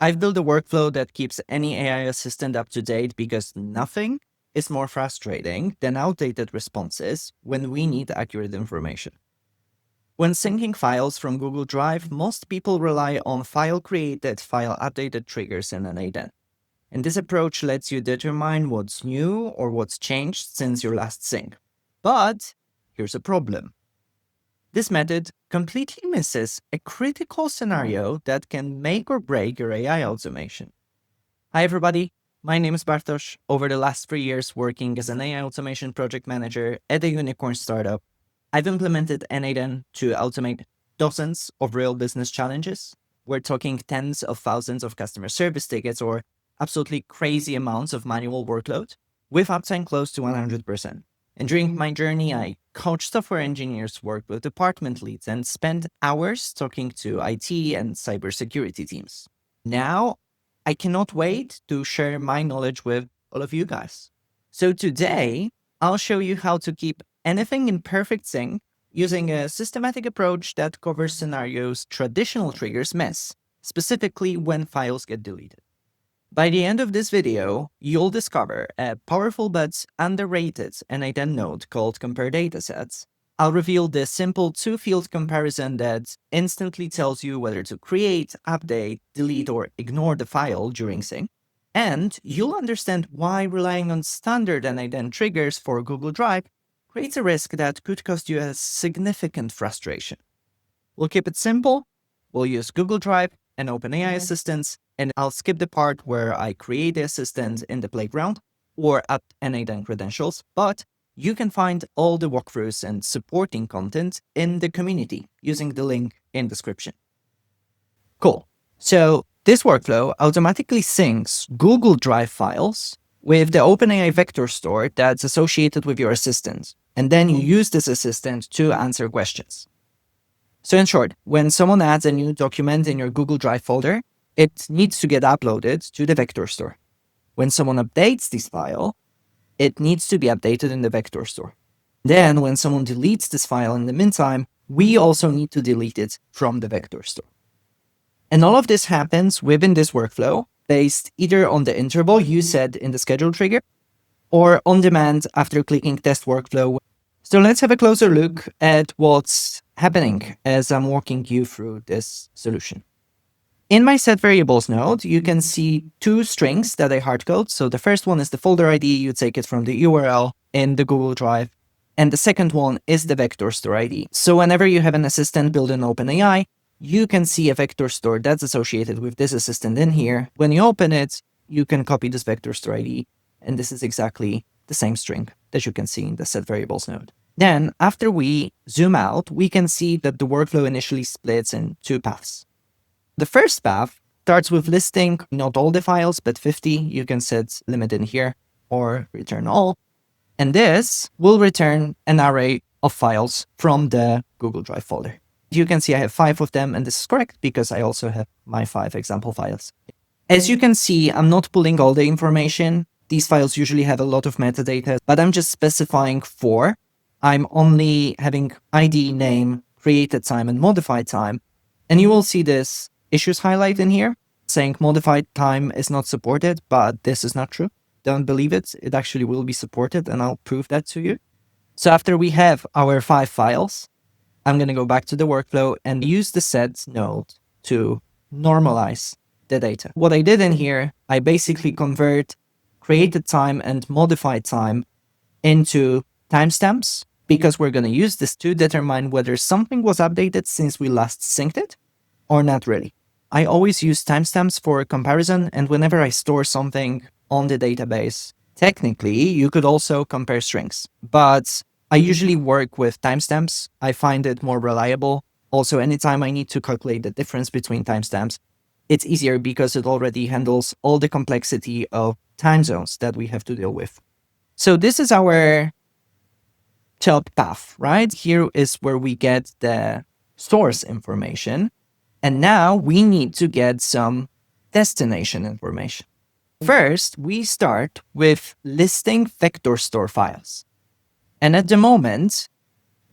I've built a workflow that keeps any AI assistant up to date because nothing is more frustrating than outdated responses when we need accurate information. When syncing files from Google Drive, most people rely on file created, file updated triggers in n8n. And this approach lets you determine what's new or what's changed since your last sync. But here's a problem. This method completely misses a critical scenario that can make or break your AI automation. Hi everybody, my name is Bartosz. Over the last 3 years working as an AI automation project manager at a unicorn startup, I've implemented n8n to automate dozens of real business challenges. We're talking tens of thousands of customer service tickets or absolutely crazy amounts of manual workload with uptime close to 100%. And during my journey, I coached software engineers, worked with department leads, and spent hours talking to IT and cybersecurity teams. Now, I cannot wait to share my knowledge with all of you guys. So today, I'll show you how to keep anything in perfect sync using a systematic approach that covers scenarios traditional triggers miss, specifically when files get deleted. By the end of this video, you'll discover a powerful but underrated n8n node called Compare Datasets. I'll reveal the simple two-field comparison that instantly tells you whether to create, update, delete, or ignore the file during sync. And you'll understand why relying on standard n8n triggers for Google Drive creates a risk that could cost you a significant frustration. We'll keep it simple. We'll use Google Drive and OpenAI assistants, and I'll skip the part where I create the assistant in the playground or add n8n credentials, but you can find all the walkthroughs and supporting content in the community using the link in description. Cool. So this workflow automatically syncs Google Drive files with the OpenAI vector store that's associated with your assistant, and then you use this assistant to answer questions. So in short, when someone adds a new document in your Google Drive folder, it needs to get uploaded to the vector store. When someone updates this file, it needs to be updated in the vector store. Then when someone deletes this file in the meantime, we also need to delete it from the vector store. And all of this happens within this workflow based either on the interval you set in the schedule trigger or on demand after clicking test workflow. So let's have a closer look at what's happening as I'm walking you through this solution. In my set variables node, you can see two strings that I hardcode. So the first one is the folder ID. You take it from the URL in the Google Drive. And the second one is the vector store ID. So whenever you have an assistant built in OpenAI, you can see a vector store that's associated with this assistant in here. When you open it, you can copy this vector store ID. And this is exactly the same string that you can see in the set variables node. Then after we zoom out, we can see that the workflow initially splits in two paths. The first path starts with listing not all the files, but 50. You can set limit in here or return all. And this will return an array of files from the Google Drive folder. You can see I have 5 of them, and this is correct because I also have my 5 example files. As you can see, I'm not pulling all the information. These files usually have a lot of metadata, but I'm just specifying 4. I'm only having ID, name, created time, and modified time. And you will see this issues highlight in here saying modified time is not supported, but this is not true. Don't believe it. It actually will be supported, and I'll prove that to you. So after we have our 5 files, I'm going to go back to the workflow and use the set node to normalize the data. What I did in here, I basically convert created time and modified time into timestamps because we're going to use this to determine whether something was updated since we last synced it or not really. I always use timestamps for comparison, and whenever I store something on the database, technically you could also compare strings, but I usually work with timestamps. I find it more reliable. Also, anytime I need to calculate the difference between timestamps, it's easier because it already handles all the complexity of time zones that we have to deal with. So this is our top path, right? Here is where we get the source information. And now we need to get some destination information. First, we start with listing vector store files. And at the moment,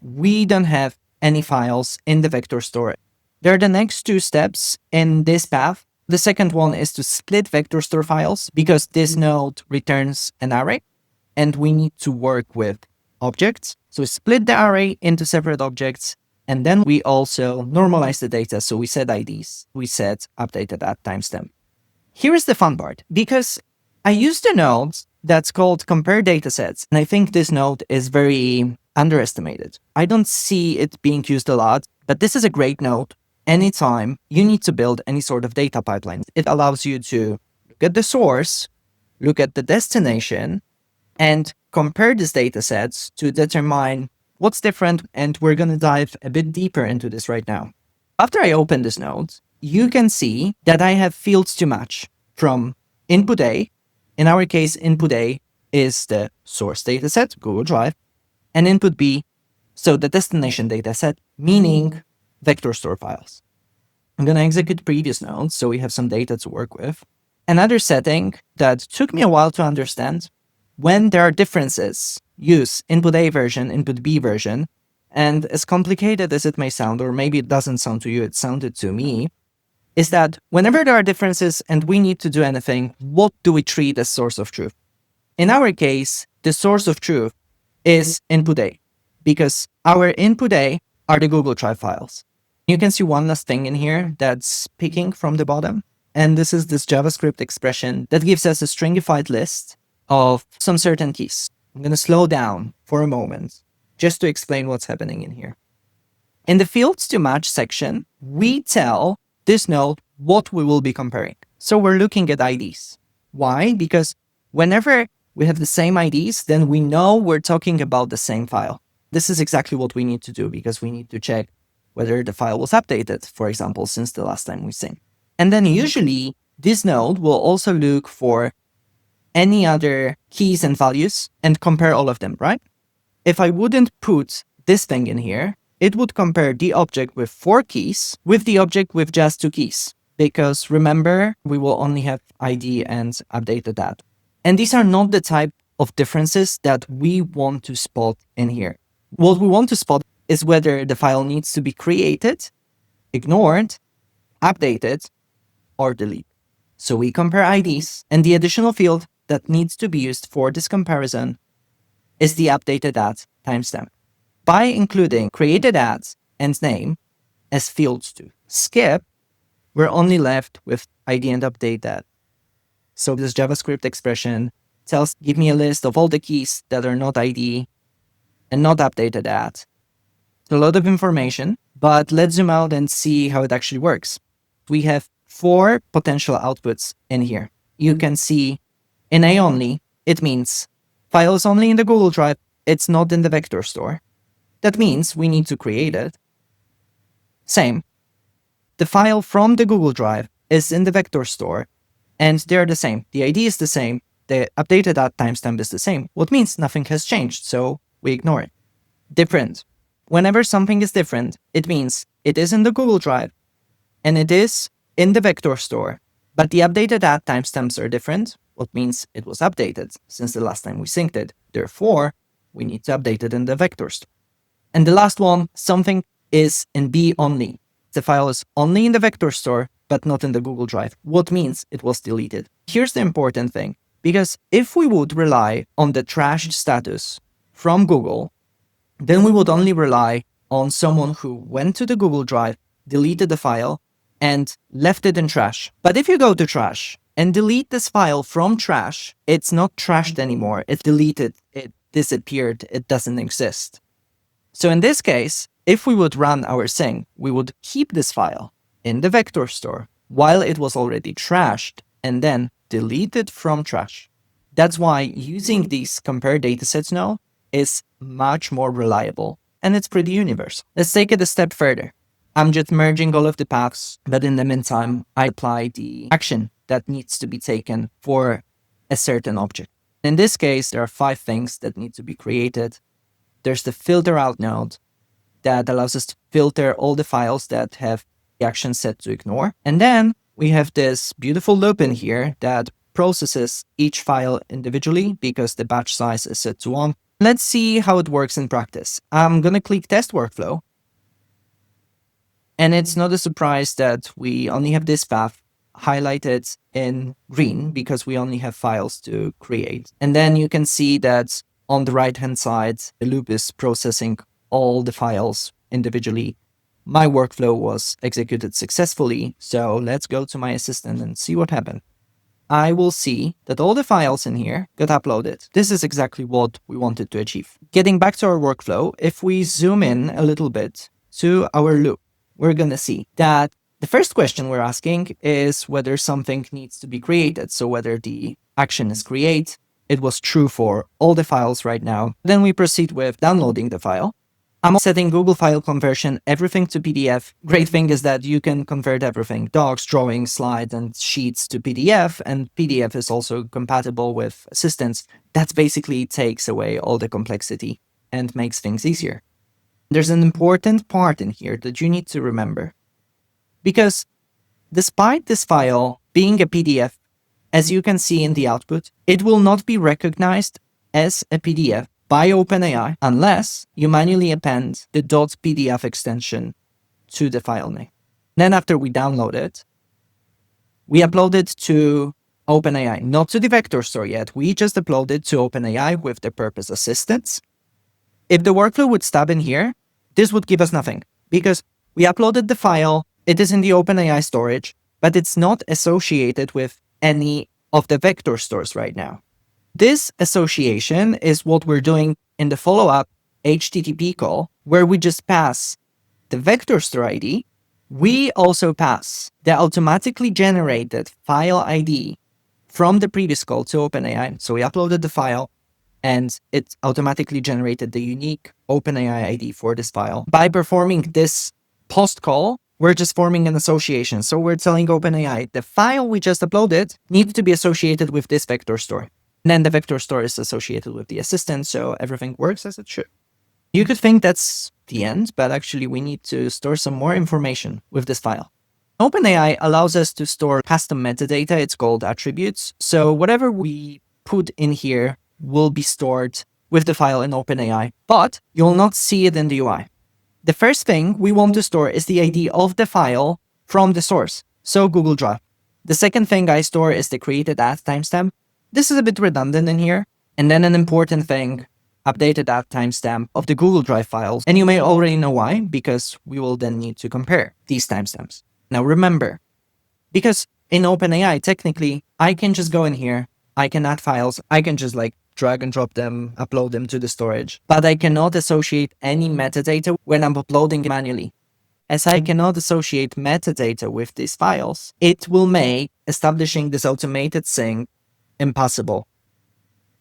we don't have any files in the vector store. They're the next 2 steps in this path The second one is to split vector store files because this node returns an array and we need to work with objects. So we split the array into separate objects. And then we also normalize the data. So we set IDs, we set updated at timestamp. Here is the fun part, because I used a node that's called compare datasets. And I think this node is very underestimated. I don't see it being used a lot, but this is a great node. Anytime you need to build any sort of data pipeline, it allows you to look at the source, look at the destination, and compare these datasets to determine what's different. And we're going to dive a bit deeper into this right now. After I open this node, you can see that I have fields to match from input A. In our case, input A is the source dataset, Google Drive, and input B, so the destination dataset, meaning vector store files. I'm going to execute previous nodes, so we have some data to work with. Another setting that took me a while to understand: when there are differences, use input A version, input B version. And as complicated as it may sound, or maybe it doesn't sound to you, it sounded to me, is that whenever there are differences and we need to do anything, what do we treat as source of truth? In our case, the source of truth is input A, because our input A are the Google Drive files. You can see one last thing in here that's picking from the bottom. And this is this JavaScript expression that gives us a stringified list of some certain keys. I'm going to slow down for a moment just to explain what's happening in here. In the fields to match section, we tell this node what we will be comparing. So we're looking at IDs. Why? Because whenever we have the same IDs, then we know we're talking about the same file. This is exactly what we need to do, because we need to check whether the file was updated, for example, since the last time we synced. And then usually this node will also look for any other keys and values and compare all of them, right? If I wouldn't put this thing in here, it would compare the object with 4 keys with the object with just 2 keys. Because remember, we will only have ID and updated that. And these are not the type of differences that we want to spot in here. What we want to spot is whether the file needs to be created, ignored, updated, or deleted. So we compare IDs, and the additional field that needs to be used for this comparison is the updated at timestamp. By including created at and name as fields to skip, we're only left with ID and update that. So this JavaScript expression tells, give me a list of all the keys that are not ID and not updated at. It's a lot of information, but let's zoom out and see how it actually works. We have 4 potential outputs in here. You can see in A only, it means files only in the Google Drive, it's not in the vector store. That means we need to create it. Same. The file from the Google Drive is in the vector store, and they're the same. The ID is the same. The updated at timestamp is the same, what means nothing has changed, so we ignore it. Different. Whenever something is different, it means it is in the Google Drive, and it is in the vector store, but the updated at timestamps are different, what means it was updated since the last time we synced it. Therefore, we need to update it in the vector store. And the last one, something is in B only. The file is only in the vector store, but not in the Google Drive, what means it was deleted. Here's the important thing, because if we would rely on the trashed status from Google, then we would only rely on someone who went to the Google Drive, deleted the file, and left it in trash. But if you go to trash and delete this file from trash, it's not trashed anymore. It's deleted, it disappeared, it doesn't exist. So in this case, if we would run our sync, we would keep this file in the vector store while it was already trashed and then delete it from trash. That's why using these compare datasets now is much more reliable, and it's pretty universal. Let's take it a step further. I'm just merging all of the paths, but in the meantime, I apply the action that needs to be taken for a certain object. In this case, there are 5 things that need to be created. There's the filter out node that allows us to filter all the files that have the action set to ignore. And then we have this beautiful loop in here that processes each file individually because the batch size is set to 1. Let's see how it works in practice. I'm going to click test workflow. And it's not a surprise that we only have this path highlighted in green because we only have files to create. And then you can see that on the right-hand side, the loop is processing all the files individually. My workflow was executed successfully, so let's go to my assistant and see what happened. I will see that all the files in here got uploaded. This is exactly what we wanted to achieve. Getting back to our workflow, if we zoom in a little bit to our loop, we're going to see that the first question we're asking is whether something needs to be created. So whether the action is create. It was true for all the files right now. Then we proceed with downloading the file. I'm setting Google File Conversion, everything to PDF. Great thing is that you can convert everything, docs, drawings, slides, and sheets to PDF, and PDF is also compatible with assistants. That basically takes away all the complexity and makes things easier. There's an important part in here that you need to remember. Because despite this file being a PDF, as you can see in the output, it will not be recognized as a PDF by OpenAI unless you manually append the .pdf extension to the file name. Then after we download it, we upload it to OpenAI, not to the vector store yet. We just upload it to OpenAI with the purpose assistance. If the workflow would stop in here, this would give us nothing because we uploaded the file, it is in the OpenAI storage, but it's not associated with any of the vector stores right now. This association is what we're doing in the follow-up HTTP call, where we just pass the vector store ID. We also pass the automatically generated file ID from the previous call to OpenAI. So we uploaded the file, and it automatically generated the unique OpenAI ID for this file. By performing this post call, we're just forming an association. So we're telling OpenAI, the file we just uploaded needs to be associated with this vector store. And then the vector store is associated with the assistant, so everything works as it should. You could think that's the end, but actually we need to store some more information with this file. OpenAI allows us to store custom metadata. It's called attributes. So whatever we put in here will be stored with the file in OpenAI, but you'll not see it in the UI. The first thing we want to store is the ID of the file from the source, so Google Drive. The second thing I store is the created at timestamp. This is a bit redundant in here. And then an important thing, updated at timestamp of the Google Drive files. And you may already know why, because we will then need to compare these timestamps. Now remember, because in OpenAI, technically, I can just go in here, I can add files, I can just drag and drop them, upload them to the storage, but I cannot associate any metadata when I'm uploading manually. As I cannot associate metadata with these files, it will make establishing this automated sync impossible.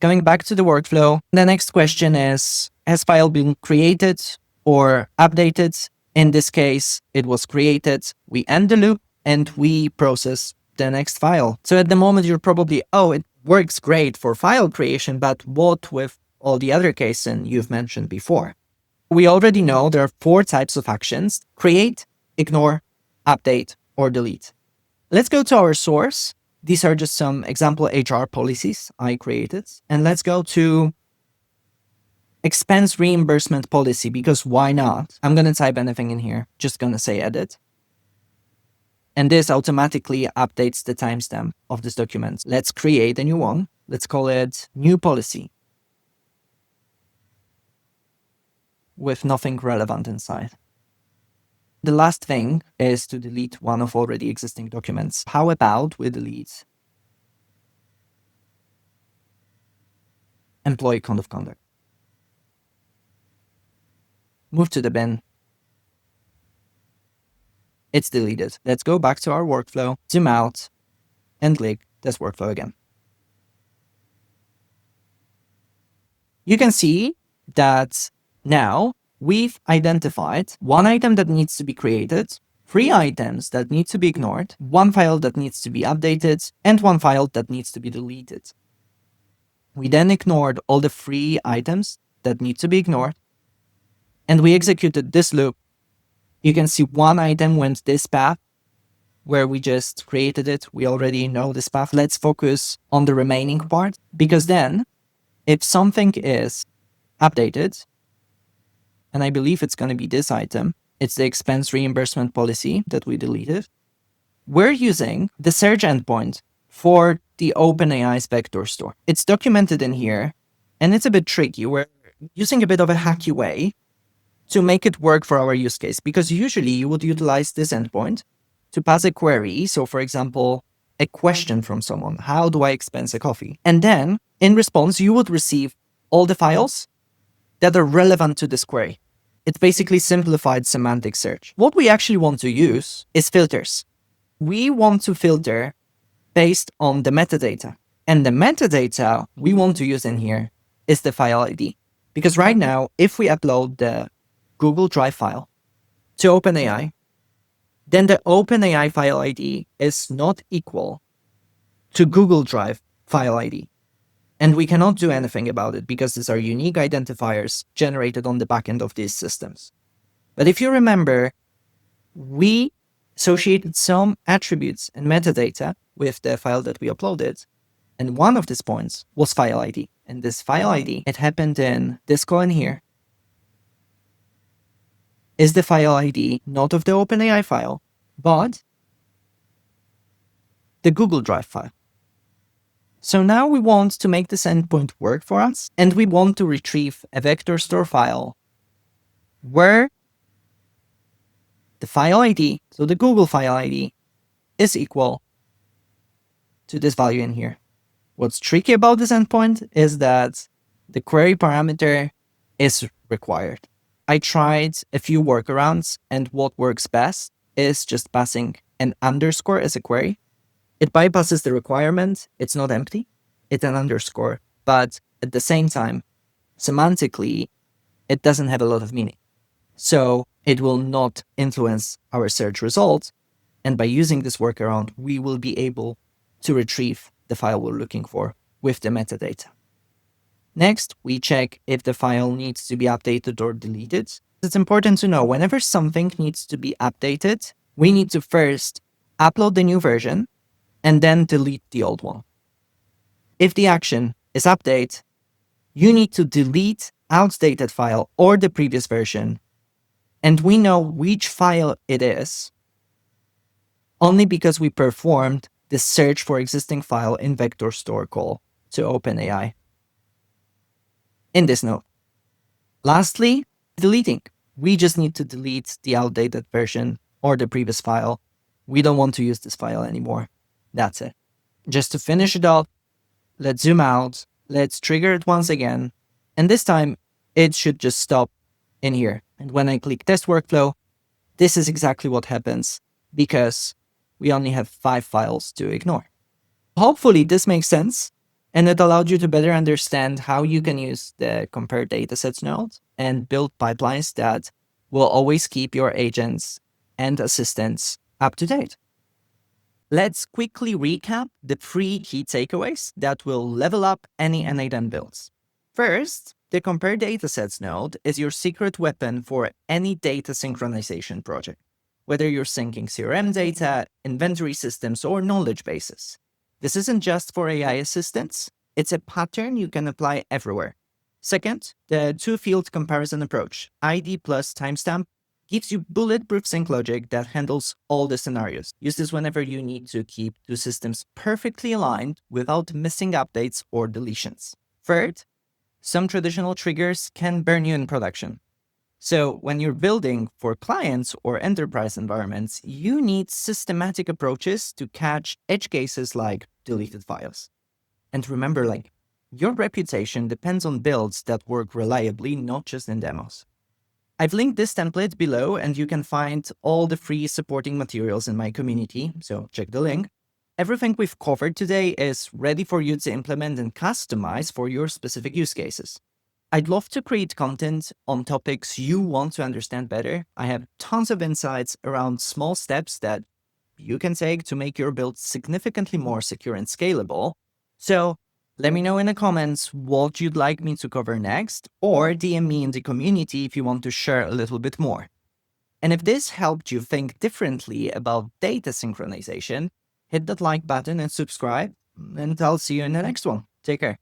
Going back to the workflow, the next question is, has file been created or updated? In this case, it was created. We end the loop and we process the next file. So at the moment, you're probably, oh, it works great for file creation, but what with all the other cases you've mentioned before? We already know there are 4 types of actions: create, ignore, update, or delete. Let's go to our source. These are just some example HR policies I created. And let's go to expense reimbursement policy, because why not? I'm going to type anything in here, just going to say edit. And this automatically updates the timestamp of this document. Let's create a new one. Let's call it new policy with nothing relevant inside. The last thing is to delete one of already existing documents. How about we delete employee code of conduct? Move to the bin. It's deleted. Let's go back to our workflow, zoom out, and click this workflow again. You can see that now we've identified 1 item that needs to be created, 3 items that need to be ignored, 1 file that needs to be updated, and 1 file that needs to be deleted. We then ignored all the 3 items that need to be ignored, and we executed this loop. You can see 1 item went this path, where we just created it. We already know this path. Let's focus on the remaining part, because then if something is updated, and I believe it's going to be this item, it's the expense reimbursement policy that we deleted. We're using the search endpoint for the OpenAI's vector store. It's documented in here, and it's a bit tricky. We're using a bit of a hacky way to make it work for our use case, because usually you would utilize this endpoint to pass a query. So for example, a question from someone, how do I expense a coffee? And then in response, you would receive all the files that are relevant to this query. It's basically simplified semantic search. What we actually want to use is filters. We want to filter based on the metadata. And the metadata we want to use in here is the file ID. Because right now, if we upload the Google Drive file to OpenAI, then the OpenAI file ID is not equal to Google Drive file ID. And we cannot do anything about it because these are unique identifiers generated on the backend of these systems. But if you remember, we associated some attributes and metadata with the file that we uploaded. And one of these points was file ID. And this file ID, it happened in this column here, is the file ID not of the OpenAI file, but the Google Drive file. So now we want to make this endpoint work for us, and we want to retrieve a vector store file where the file ID, so the Google file ID, is equal to this value in here. What's tricky about this endpoint is that the query parameter is required. I tried a few workarounds, and what works best is just passing an underscore as a query. It bypasses the requirement. It's not empty. It's an underscore. But at the same time, semantically, it doesn't have a lot of meaning. So it will not influence our search results. And by using this workaround, we will be able to retrieve the file we're looking for with the metadata. Next, we check if the file needs to be updated or deleted. It's important to know whenever something needs to be updated, we need to first upload the new version and then delete the old one. If the action is update, you need to delete outdated file or the previous version, and we know which file it is only because we performed the search for existing file in vector store call to OpenAI in this node. Lastly, deleting. We just need to delete the outdated version or the previous file. We don't want to use this file anymore. That's it. Just to finish it off, let's zoom out, let's trigger it once again, and this time it should just stop in here. And when I click test workflow, this is exactly what happens because we only have 5 files to ignore. Hopefully this makes sense, and it allowed you to better understand how you can use the compare datasets node and build pipelines that will always keep your agents and assistants up to date. Let's quickly recap the 3 key takeaways that will level up any n8n builds. First, the compare datasets node is your secret weapon for any data synchronization project, whether you're syncing CRM data, inventory systems, or knowledge bases. This isn't just for AI assistants, it's a pattern you can apply everywhere. Second, the 2-field comparison approach, ID plus timestamp, gives you bulletproof sync logic that handles all the scenarios. Use this whenever you need to keep 2 systems perfectly aligned without missing updates or deletions. Third, some traditional triggers can burn you in production. So when you're building for clients or enterprise environments, you need systematic approaches to catch edge cases like deleted files. And remember, your reputation depends on builds that work reliably, not just in demos. I've linked this template below, and you can find all the free supporting materials in my community, so check the link. Everything we've covered today is ready for you to implement and customize for your specific use cases. I'd love to create content on topics you want to understand better. I have tons of insights around small steps that you can take to make your build significantly more secure and scalable. So let me know in the comments what you'd like me to cover next, or DM me in the community if you want to share a little bit more. And if this helped you think differently about data synchronization, hit that like button and subscribe, and I'll see you in the next one. Take care.